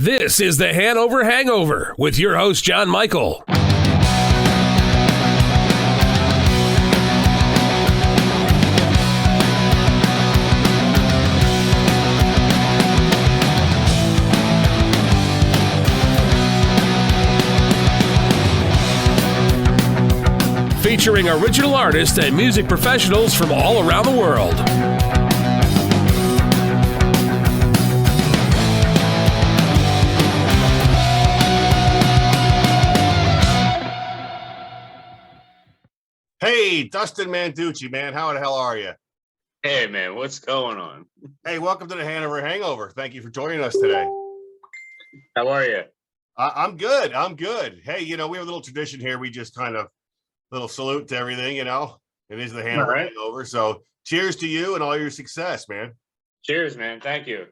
This is the Hanover Hangover with your host, John Michael. Featuring original artists and music professionals from all around the world. Hey, Dustin Manucci, man, how the hell are you? Hey, man, what's going on? Hey, welcome to the Hanover Hangover. Thank you for joining us today. How are you? I'm good. I'm good. Hey, we have a little tradition here. We just kind of little salute to everything, It is the Hanover Hangover. So cheers to you and all your success, man. Cheers, man. Thank you.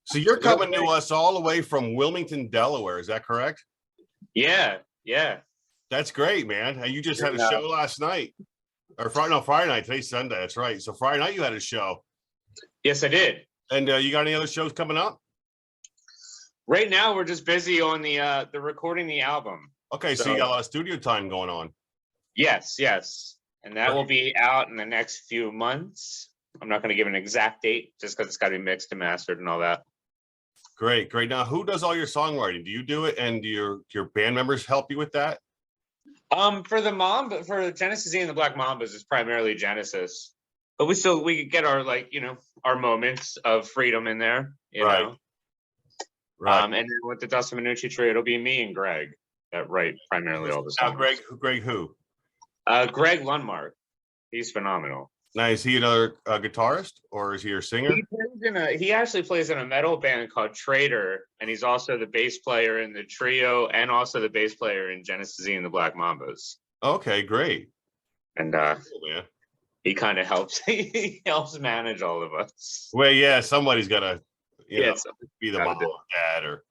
So you're coming to us all the way from Wilmington, Delaware. Is that correct? Yeah. That's great, man. And you just had a show last night. Or Friday night. Today's Sunday. That's right. So Friday night you had a show. Yes, I did. And you got any other shows coming up? Right now, we're just busy on the recording the album. Okay, so you got a lot of studio time going on. Yes. And that will be out in the next few months. I'm not going to give an exact date just because it's got to be mixed and mastered and all that. Great. Now, who does all your songwriting? Do you do it, and do your band members help you with that? For the Genesis and the Black Mambas, it's primarily Genesis, but we get our our moments of freedom in there, you know. Right. And then with the Dustin Manucci Trio, it'll be me and Greg that write primarily all the songs. Greg who? Greg Lundmark. He's phenomenal. Now, is he another guitarist, or is he your singer? He actually plays in a metal band called Traitor, and he's also the bass player in the trio and also the bass player in Genesis and the Black Mambas. Okay, great. And cool, he kind of helps. He helps manage all of us. Well, yeah, somebody's got to be the mom or dad, or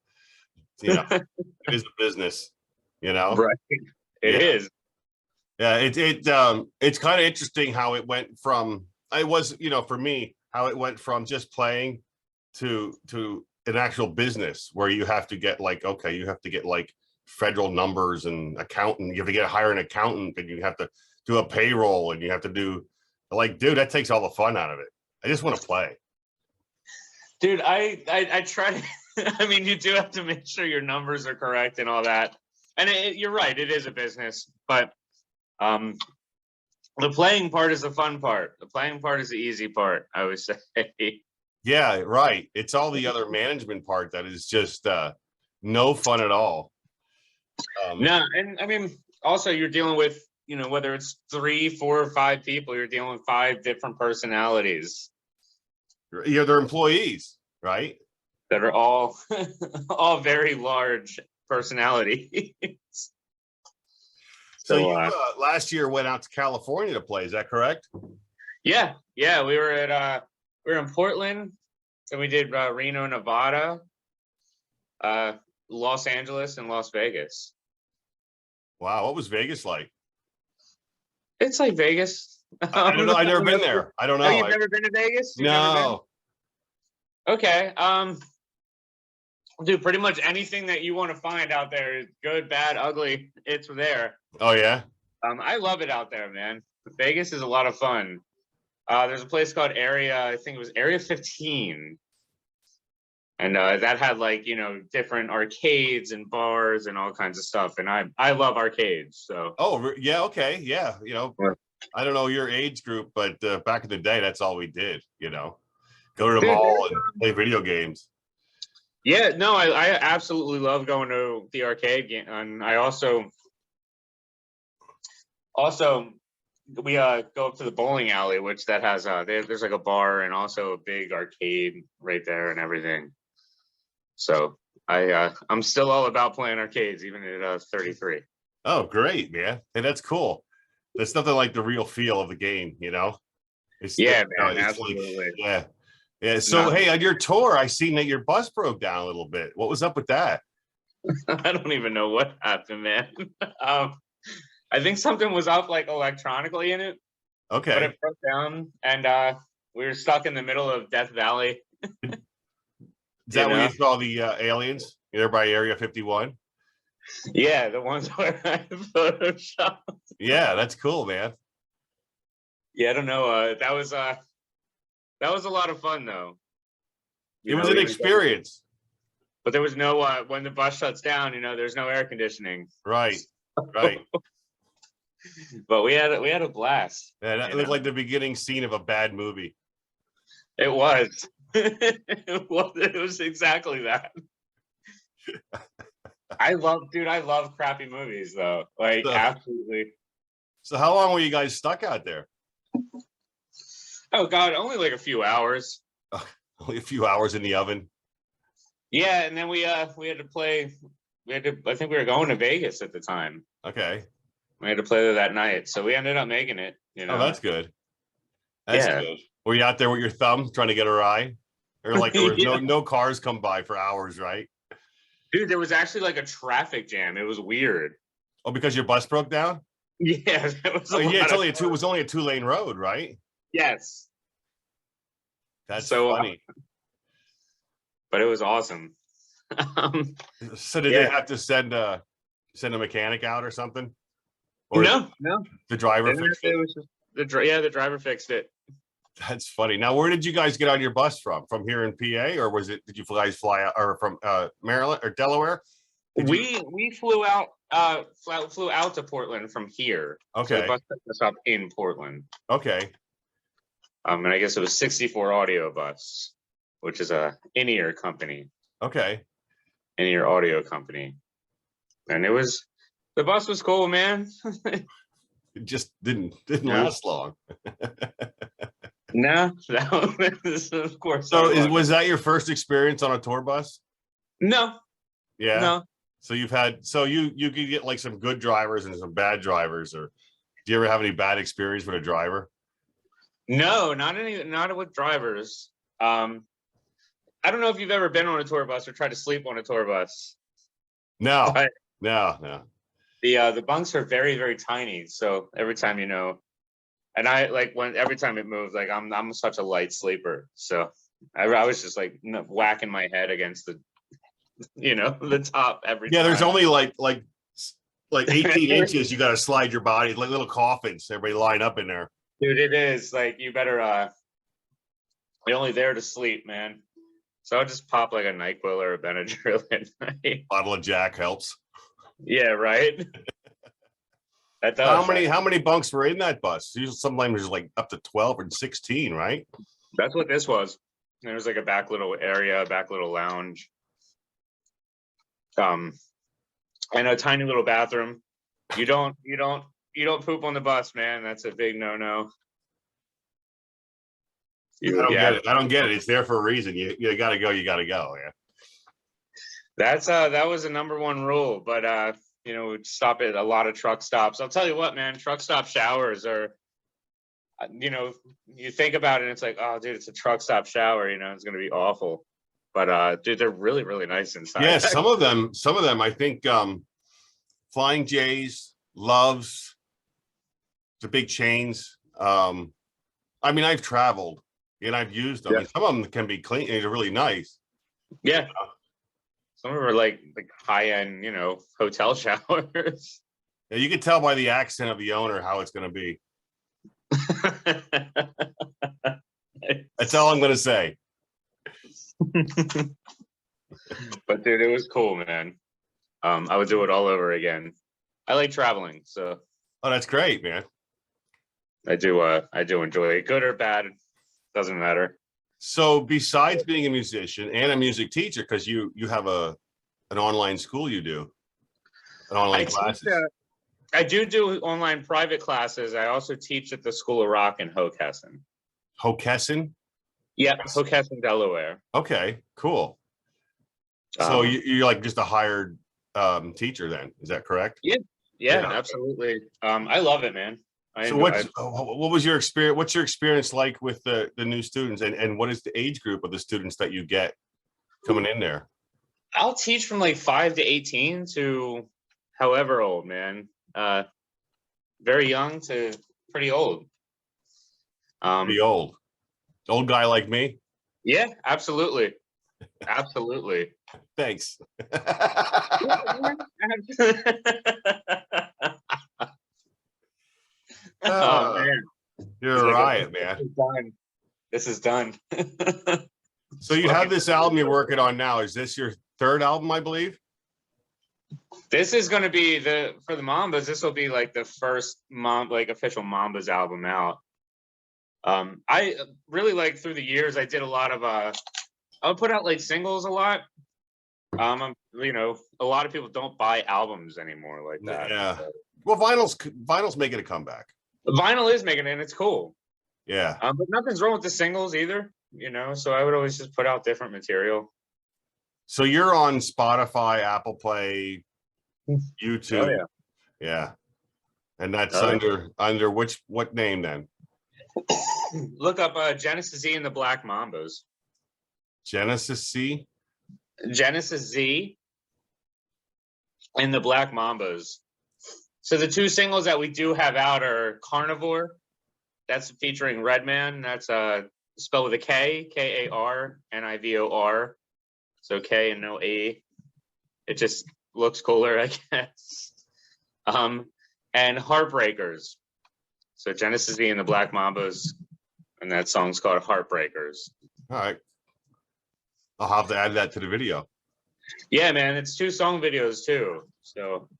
it is a business, Right. It is. Yeah, it's kind of interesting how it went from for me, how it went from just playing to an actual business where you have to get federal numbers and accountant. You have to hire an accountant, and you have to do a payroll, and you have to do dude, that takes all the fun out of it. I just want to play. Dude, I try. I mean, you do have to make sure your numbers are correct and all that. And you're right, it is a business, but the playing part is the fun part. The playing part is the easy part, I would say. Yeah, right. It's all the other management part that is just no fun at all. No, and I mean, also you're dealing with, whether it's 3, 4, or 5 people, you're dealing with 5 different personalities. Yeah, they're employees, right? That are all very large personalities. So you last year went out to California to play, is that correct? Yeah. We were in Portland, and we did Reno, Nevada, Los Angeles, and Las Vegas. Wow, what was Vegas like? It's like Vegas. I don't know. I've never been there. I don't know. Oh, you've never been to Vegas? No. Okay. Dude, pretty much anything that you want to find out there, good, bad, ugly, it's there. Oh yeah. I love it out there, man. Vegas is a lot of fun. There's a place called I think it was Area 15. And that had different arcades and bars and all kinds of stuff. And I love arcades. So. Oh yeah, okay, yeah. I don't know your age group, but back in the day, that's all we did. Go to the mall and play video games. Yeah, no, I absolutely love going to the arcade game, and I also we go up to the bowling alley, which that has there's like a bar and also a big arcade right there and everything. So I'm still all about playing arcades even at 33. Oh, great, man! Hey, that's cool. There's nothing like the real feel of the game, It's, man, absolutely. Yeah. So, hey, on your tour, I seen that your bus broke down a little bit. What was up with that? I don't even know what happened, man. I think something was up electronically in it. Okay. But it broke down, and We were stuck in the middle of Death Valley. Is that where you saw the aliens? There by Area 51? Yeah, the ones where I photoshopped. Yeah, that's cool, man. Yeah, I don't know. That was a lot of fun though. It was an experience. But there was no when the bus shuts down, there's no air conditioning. Right. Right. But we had a blast. Yeah, that looked like the beginning scene of a bad movie. It was. It was exactly that. I love crappy movies though. Like absolutely. So how long were you guys stuck out there? Oh God, only like a few hours. Only a few hours in the oven. Yeah, and then we had to play. I think we were going to Vegas at the time. Okay. We had to play there that night, so we ended up making it. Oh, that's good. That's good. Were you out there with your thumb trying to get a ride, or like there was no cars come by for hours, right? Dude, there was actually like a traffic jam. It was weird. Oh, because your bus broke down? Yeah, it was. It was only a 2-lane road, right? Yes. That's so funny. But it was awesome. So did they have to send a mechanic out or something? Or no. The driver fixed it? The driver fixed it. That's funny. Now, where did you guys get on your bus from? From here in PA, or did you guys fly out, or from Maryland or Delaware? We flew out to Portland from here. Okay. So the bus picked us up in Portland. Okay. And I guess it was 64 Audio Bus, which is a in-ear company. Okay. In-ear audio company. And the bus was cool, man. It just didn't last long. No, of course. So was that your first experience on a tour bus? No. Yeah. No. So you could get like some good drivers and some bad drivers, or do you ever have any bad experience with a driver? No, not with drivers. I don't know if you've ever been on a tour bus or tried to sleep on a tour bus. No. No. The bunks are very, very tiny. So every time and I every time it moves, like I'm such a light sleeper. So I was just like whacking my head against the the top every time. Yeah, there's only like 18 inches. You got to slide your body like little coffins. Everybody line up in there. Dude, it is like you better. You're only there to sleep, man. So I'll just pop like a NyQuil or a Benadryl at night. Bottle of Jack helps. Yeah, right. That does. How many bunks were in that bus? Usually, sometimes there's like up to 12 and 16, right? That's what this was. There was like a back little area, back little lounge. And a tiny little bathroom. You don't poop on the bus, man. That's a big no-no. I don't get it. It's there for a reason. You gotta go. You gotta go. Yeah. That was the number one rule. But we'd stop at a lot of truck stops. I'll tell you what, man. Truck stop showers are. You think about it, and it's like, oh, dude, it's a truck stop shower. It's gonna be awful. But dude, they're really, really nice inside. Yeah, some of them. I think Flying J's, Loves, the big chains. I mean, I've traveled and I've used them. Yeah. And some of them can be clean. They're really nice. Yeah. Some of them are like high end, hotel showers. Yeah, you can tell by the accent of the owner how it's going to be. That's all I'm going to say. But dude, it was cool, man. I would do it all over again. I like traveling, so. Oh, that's great, man. I do enjoy it, good or bad, doesn't matter. So besides being a musician and a music teacher, because you have an online school, online classes. I do online private classes. I also teach at the School of Rock in Hockessin. Hockessin? Yeah, Hockessin, Delaware. Okay, cool. So you're like just a hired teacher then, is that correct? Yeah, absolutely. I love it, man. So what was your experience? What's your experience like with the new students, and what is the age group of the students that you get coming in there? I'll teach from like 5 to 18 to however old, man. Very young to pretty old. Pretty old. Old guy like me. Yeah, absolutely. Absolutely. Thanks. Oh man. You're He's a like, riot, man. This is done. So you have this album you're working on now. Is this your third album, I believe? This is going to be for the Mambas. This will be like the first official Mambas album out. I really like through the years. I did a lot of I would put out like singles a lot. A lot of people don't buy albums anymore like that. Yeah. Well, vinyl's making a comeback. Vinyl is making it, and it's cool. Yeah. But nothing's wrong with the singles either. So I would always just put out different material. So you're on Spotify, Apple Play, YouTube. Oh, yeah. Yeah. And that's Oh, under what name then? Look up Genesis Z and the Black Mambas. Genesis C? Genesis Z and the Black Mambas. So the two singles that we do have out are Carnivore. That's featuring Redman. That's spelled with a K, Karnivor. So K and no E. It just looks cooler, I guess. And Heartbreakers. So Genesis Z and the Black Mambas, and that song's called Heartbreakers. All right. I'll have to add that to the video. Yeah, man, it's 2 song videos too. So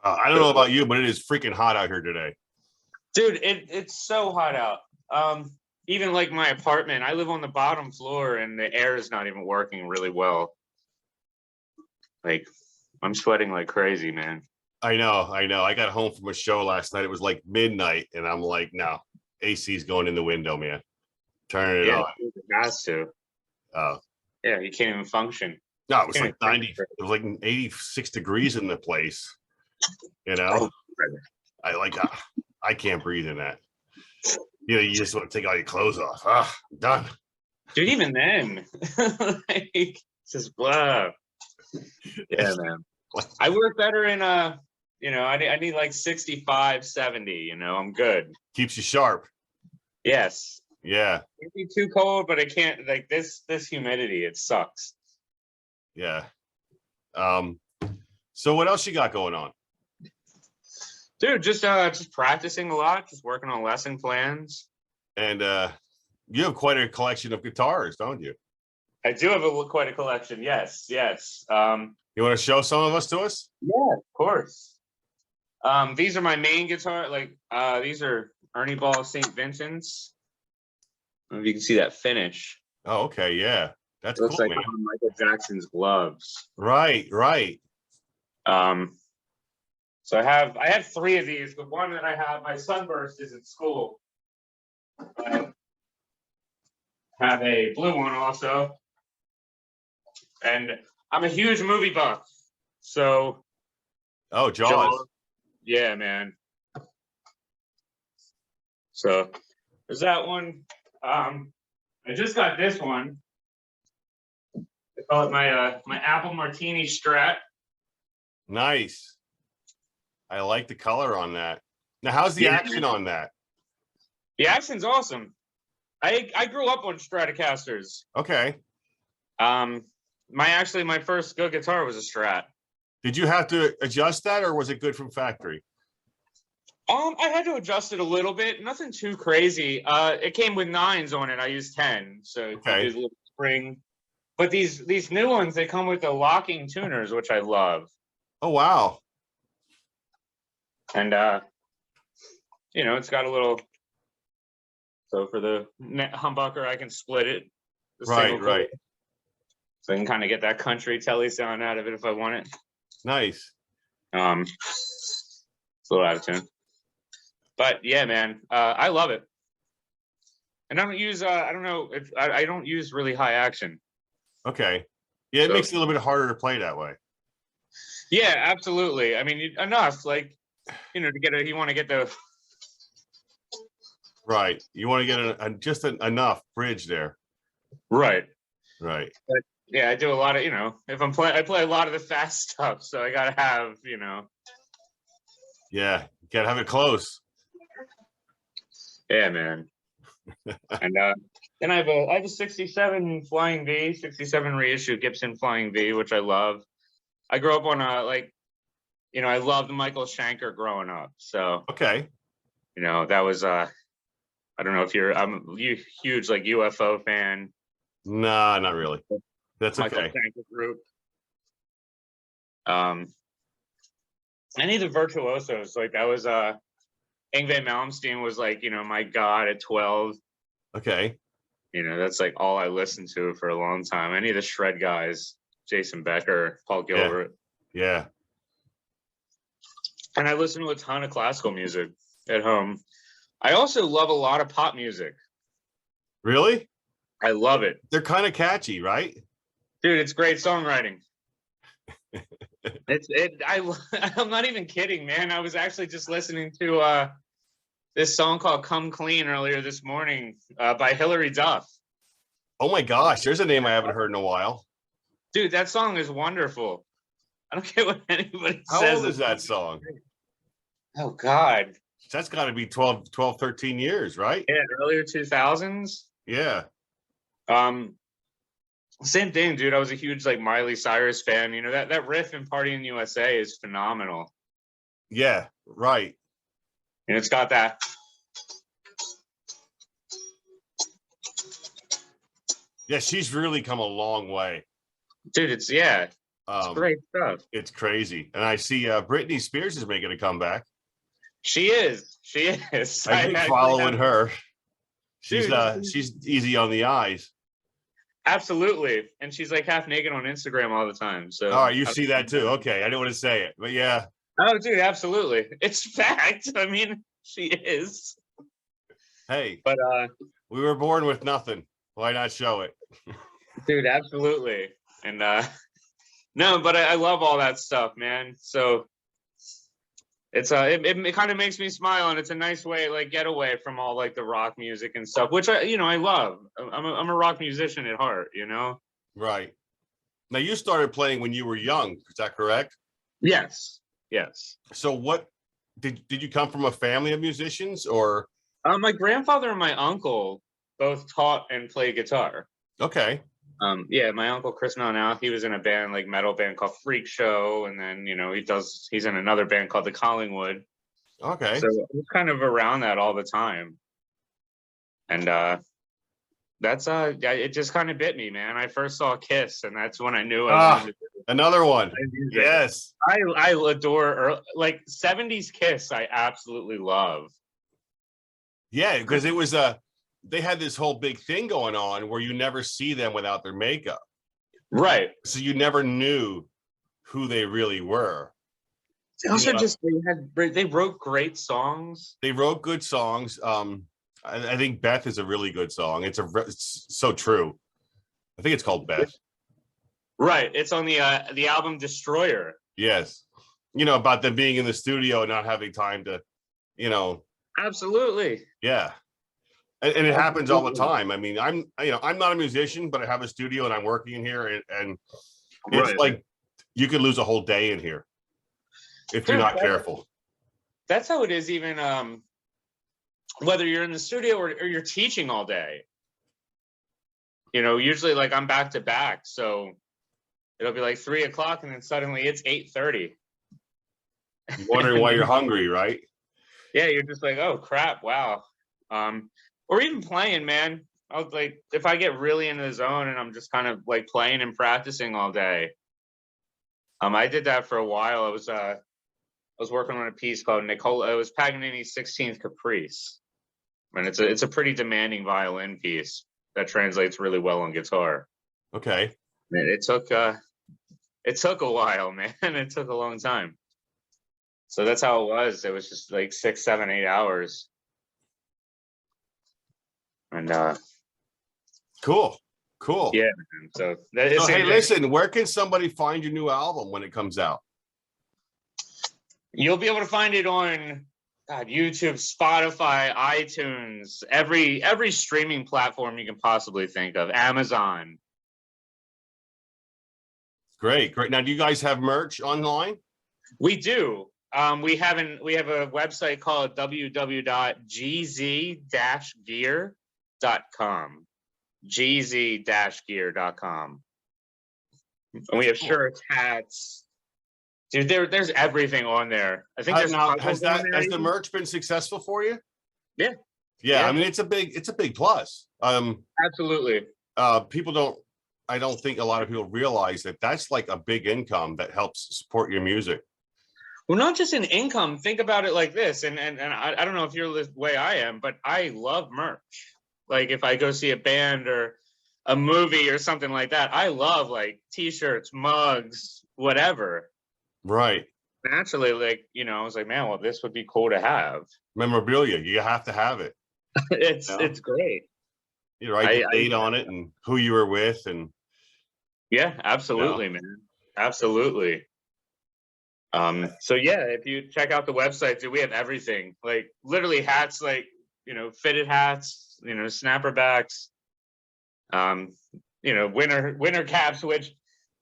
I don't know about you, but it is freaking hot out here today. dude, it's so hot out. Even like my apartment, I live on the bottom floor and the air is not even working really well. Like, I'm sweating like crazy, man. I know. I got home from a show last night. It was like midnight, and I'm like, no, AC's going in the window, man. Turn it on. It has to. Oh. Yeah, you can't even function. No, it was like 90. It was like 86 degrees in the place. I can't breathe in that. You just want to take all your clothes off. I'm done. Dude, even then, like, just blah. Yeah, man. I work better in I need like 65, 70. I'm good. Keeps you sharp. Yes. Yeah. Can't be too cold, but I can't like this humidity. It sucks. Yeah. So what else you got going on? Dude, just practicing a lot, just working on lesson plans. And you have quite a collection of guitars, don't you? I do have quite a collection. Yes. You want to show some of us to us? Yeah, of course. These are my main guitar. Like these are Ernie Ball St. Vincent's. I don't know if you can see that finish. Oh, okay, yeah. That's It looks cool, like man. Michael Jackson's gloves. Right. So I have 3 of these. The one that I have, my sunburst, is at school. I have a blue one also, and I'm a huge movie buff. So, Jaws. yeah, man. So there's that one. I just got this one. I call it my Apple Martini Strat. Nice. I like the color on that. Now, how's the action on that? The action's awesome. I grew up on Stratocasters. Okay. My first good guitar was a Strat. Did you have to adjust that, or was it good from factory? I had to adjust it a little bit. Nothing too crazy. It came with 9s on it. I used 10, so Okay. there's a little spring. But these new ones, they come with the locking tuners, which I love. Oh wow. And it's got a little. So for the humbucker, I can split it. Right. So I can kind of get that country telly sound out of it if I want it. Nice. It's a little out of tune. But yeah, man, I love it. And I don't use I don't use really high action. Okay. Yeah, it makes it a little bit harder to play that way. Yeah, absolutely. I mean, enough like to get you want to get the Right. You want to get just enough bridge there. right. But Yeah, I do a lot of if I play a lot of the fast stuff, so I gotta have Yeah, you gotta have it close. Yeah, man. And then I have a 67 Flying V, 67 reissue Gibson Flying V, which I love. I grew up on I loved Michael Schenker growing up. So Okay. that was I don't know if I'm a huge like UFO fan. Nah, not really. That's Michael okay. Schenker group. Any of the virtuosos, like that was Yngwie Malmsteen was like, my God at 12. Okay. That's like all I listened to for a long time. Any of the shred guys, Jason Becker, Paul Gilbert. Yeah. And I listen to a ton of classical music at home. I also love a lot of pop music. Really? I love it. They're kind of catchy, right? Dude, it's great songwriting. I'm not even kidding, man. I was actually just listening to this song called Come Clean earlier this morning by Hilary Duff. Oh my gosh, there's a name I haven't heard in a while. Dude, that song is wonderful. I don't care what anybody How says. old is that song? Oh, God. That's got to be 12, 13 years, right? Yeah, earlier 2000s. Yeah. Same thing, dude. I was a huge like Miley Cyrus fan. That riff in Party in USA is phenomenal. Yeah, right. And it's got that. Yeah, she's really come a long way. Dude, it's great stuff. It's crazy. And I see Britney Spears is making a comeback. She is. I keep following her. She's easy on the eyes. Absolutely. And she's like half naked on Instagram all the time. So all right, you see that too. Okay. I didn't want to say it, but yeah. Oh, dude, absolutely. It's fact. I mean, she is. Hey, but we were born with nothing. Why not show it? Dude, absolutely. And no, but I love all that stuff, man. So it's it kind of makes me smile, and it's a nice way like get away from all like the rock music and stuff, which I love. I'm a rock musician at heart, Right. Now you started playing when you were young, is that correct? Yes. So what did you come from a family of musicians or? My grandfather and my uncle both taught and played guitar. Okay. Yeah, my uncle Chris Now, he was in a band, like metal band called Freak Show, and then he's in another band called the Collingwood. Okay. So I was kind of around that all the time. And that's it just kind of bit me, man. I first saw Kiss, and that's when I knew I wanted to do another one. Yes. I adore like 70s Kiss, I absolutely love. Yeah, because it was they had this whole big thing going on where you never see them without their makeup. Right. So you never knew who they really were. Also, they wrote great songs. They wrote good songs. I think Beth is a really good song. It's so true. I think it's called Beth. Right. It's on the album Destroyer. Yes. About them being in the studio and not having time to, Absolutely. Yeah. And it happens all the time. I mean, I'm not a musician, but I have a studio and I'm working in here, and it's like you could lose a whole day in here if you're not careful. That's how it is, even whether you're in the studio or you're teaching all day. Usually like I'm back to back, so it'll be like 3 o'clock, and then suddenly it's 8:30. You're wondering why you're hungry, right? Yeah, you're just like, oh crap, wow. Or even playing, man. I was like, if I get really in the zone and I'm just kind of like playing and practicing all day. I did that for a while. I was working on a piece called Nicola. It was Paganini's 16th Caprice, and it's a pretty demanding violin piece that translates really well on guitar. Okay. And it took a while, man. It took a long time. So that's how it was. It was just like 6, 7, 8 hours. And cool. Yeah, man. So hey, listen, where can somebody find your new album when it comes out? You'll be able to find it on YouTube, Spotify, iTunes, every streaming platform you can possibly think of, Amazon. Great. Now, do you guys have merch online? We do. We have a website called www.gz-gear.com. gz-gear.com. And we have shirts, hats. Dude, there's everything on there. I think there's now, has the merch been successful for you? Yeah. Yeah, I mean it's a big plus. Absolutely. I don't think a lot of people realize that that's like a big income that helps support your music. Well, not just an income. Think about it like this, and I don't know if you're the way I am, but I love merch. Like if I go see a band or a movie or something like that, I love like t-shirts, mugs, whatever. Right. Naturally, like, I was like, man, well, this would be cool to have. Memorabilia, you have to have it. It's great. You write the date on it and who you were with, and yeah, absolutely, man, absolutely. So yeah, if you check out the website, dude, we have everything, like literally hats, like fitted hats, snapperbacks, winter caps, which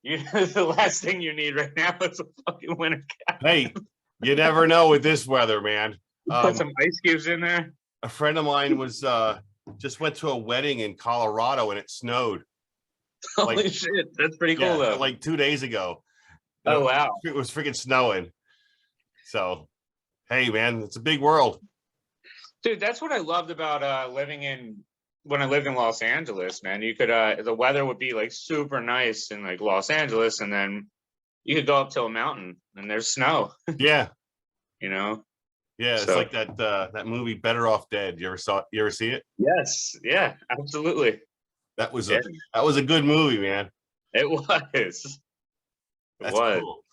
the last thing you need right now is a fucking winter cap. Hey, you never know with this weather, man. Put some ice cubes in there. A friend of mine was just went to a wedding in Colorado and it snowed. Holy shit, that's pretty cool though. Like 2 days ago. Oh wow. It was freaking snowing. So, hey man, it's a big world. Dude, that's what I loved about when I lived in Los Angeles, man. You could the weather would be like super nice in like Los Angeles, and then you could go up to a mountain and there's snow. Yeah. Yeah, it's like that movie Better Off Dead. You ever see it? Yes. Yeah, absolutely. That was a good movie, man. It was. That's cool.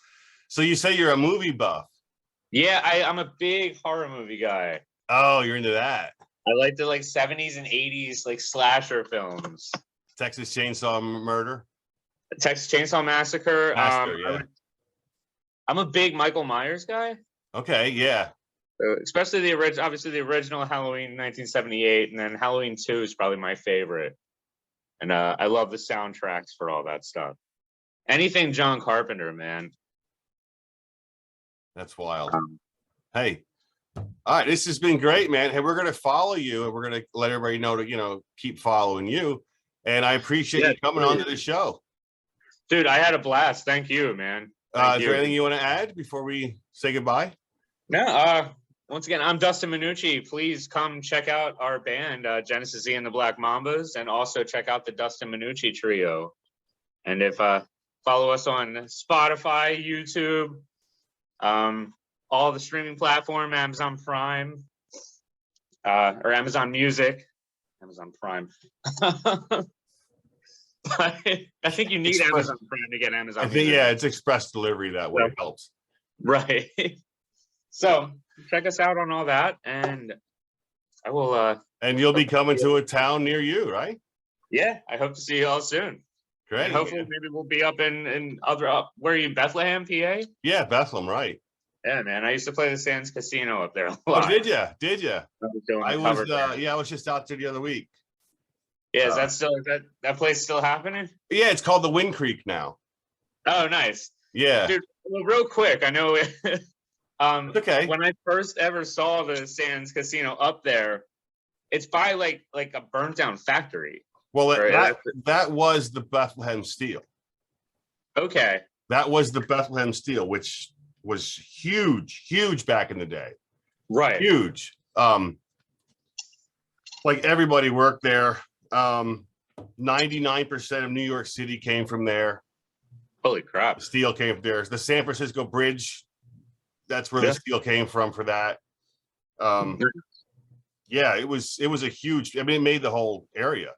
So you say you're a movie buff? Yeah, I'm a big horror movie guy. Oh, you're into that. I like the 70s and 80s like slasher films. Texas Chainsaw Murder. Texas Chainsaw Massacre. Yeah. I'm a big Michael Myers guy. Okay, yeah. Especially the original Halloween 1978, and then Halloween 2 is probably my favorite. And I love the soundtracks for all that stuff. Anything John Carpenter, man. That's wild. Hey, all right, this has been great, man. Hey, we're gonna follow you, and we're gonna let everybody know to keep following you. And I appreciate you coming on to the show, dude. I had a blast. Thank you, man. Is there anything you want to add before we say goodbye? No. Once again, I'm Dustin Manucci. Please come check out our band, Genesis Z and the Black Mambas, and also check out the Dustin Manucci Trio. And if follow us on Spotify, YouTube, all the streaming platform, Amazon Prime, or Amazon Music, Amazon Prime. But I think you need Amazon Prime to get Amazon Music. Yeah, it's express delivery that way. It helps. Right. So check us out on all that, and I will. And you'll be coming to a town near you, right? Yeah, I hope to see you all soon. Great. And hopefully, maybe we'll be up in other. Where are you, Bethlehem, PA? Yeah, Bethlehem, right? Yeah, man. I used to play the Sands Casino up there a lot. Oh, did you? Did you? I was just out there the other week. Yeah, is that still that place still happening? Yeah, it's called the Wind Creek now. Oh, nice. Yeah, dude. Well, real quick, I know. Okay. When I first ever saw the Sands Casino up there, it's by like a burnt down factory. Well, that was the Bethlehem Steel. Okay. That was the Bethlehem Steel, which was huge back in the day. Right. Huge. Like everybody worked there. 99% of New York City came from there. Holy crap. The steel came from there. The San Francisco Bridge, that's where the steel came from for that. Yeah, it was a huge, I mean, it made the whole area.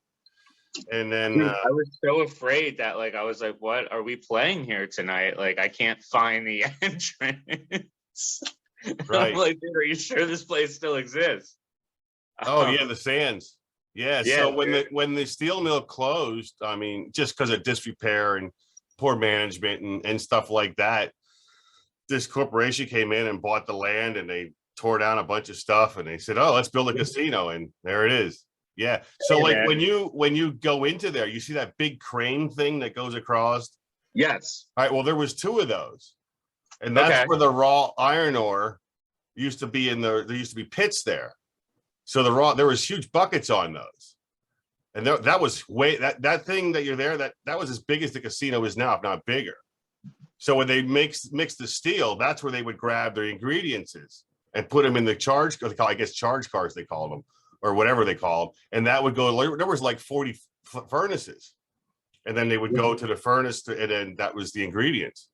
And then I was so afraid that I was like, what are we playing here tonight? Like, I can't find the entrance. Right. I'm like, dude, are you sure this place still exists? Oh yeah, the Sands. Yeah. So when the steel mill closed, I mean, just because of disrepair and poor management and stuff like that, this corporation came in and bought the land, and they tore down a bunch of stuff, and they said, oh, let's build a casino, and there it is. Yeah. So when you go into there, you see that big crane thing that goes across. Yes. All right. Well, there was two of those. and that's Okay. where the raw iron ore used to be there used to be pits there. So there was huge buckets on those. And that was that thing that you're there, that was as big as the casino is now, if not bigger. So when they mix the steel, that's where they would grab their ingredients and put them in the charge cars they call them, or whatever they call them. And that would go, there was like 40 furnaces. And then they would go to the furnace and then that was the ingredients.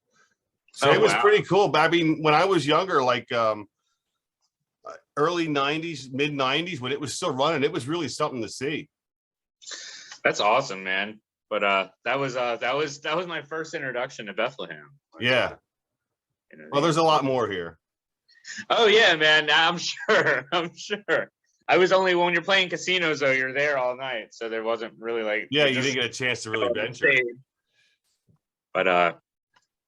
So it was pretty cool. But I mean, when I was younger, like early 90s, mid 90s, when it was still running, it was really something to see. That's awesome, man. But that was my first introduction to Bethlehem. Yeah. Well, there's a lot more here. Oh yeah, man. I'm sure. I was only, when you're playing casinos though, you're there all night, so there wasn't really like. Yeah, you didn't get a chance to really venture. But I'll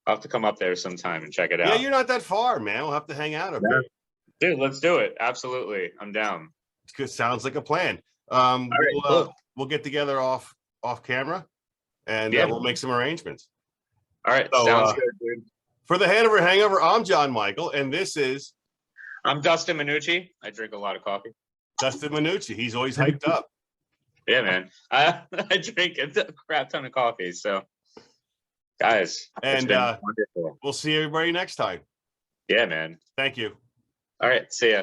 have to come up there sometime and check it out. Yeah, you're not that far, man. We'll have to hang out a bit. Dude, let's do it. Absolutely, I'm down. It sounds like a plan. We'll get together off camera, and we'll make some arrangements. All right, so, sounds good, dude. For the Hanover Hangover, I'm John Michael, and this is... I'm Dustin Manucci. I drink a lot of coffee. Dustin Manucci. He's always hyped up. Yeah, man. I drink a crap ton of coffee, so... Guys, and we'll see everybody next time. Yeah, man. Thank you. All right, see ya.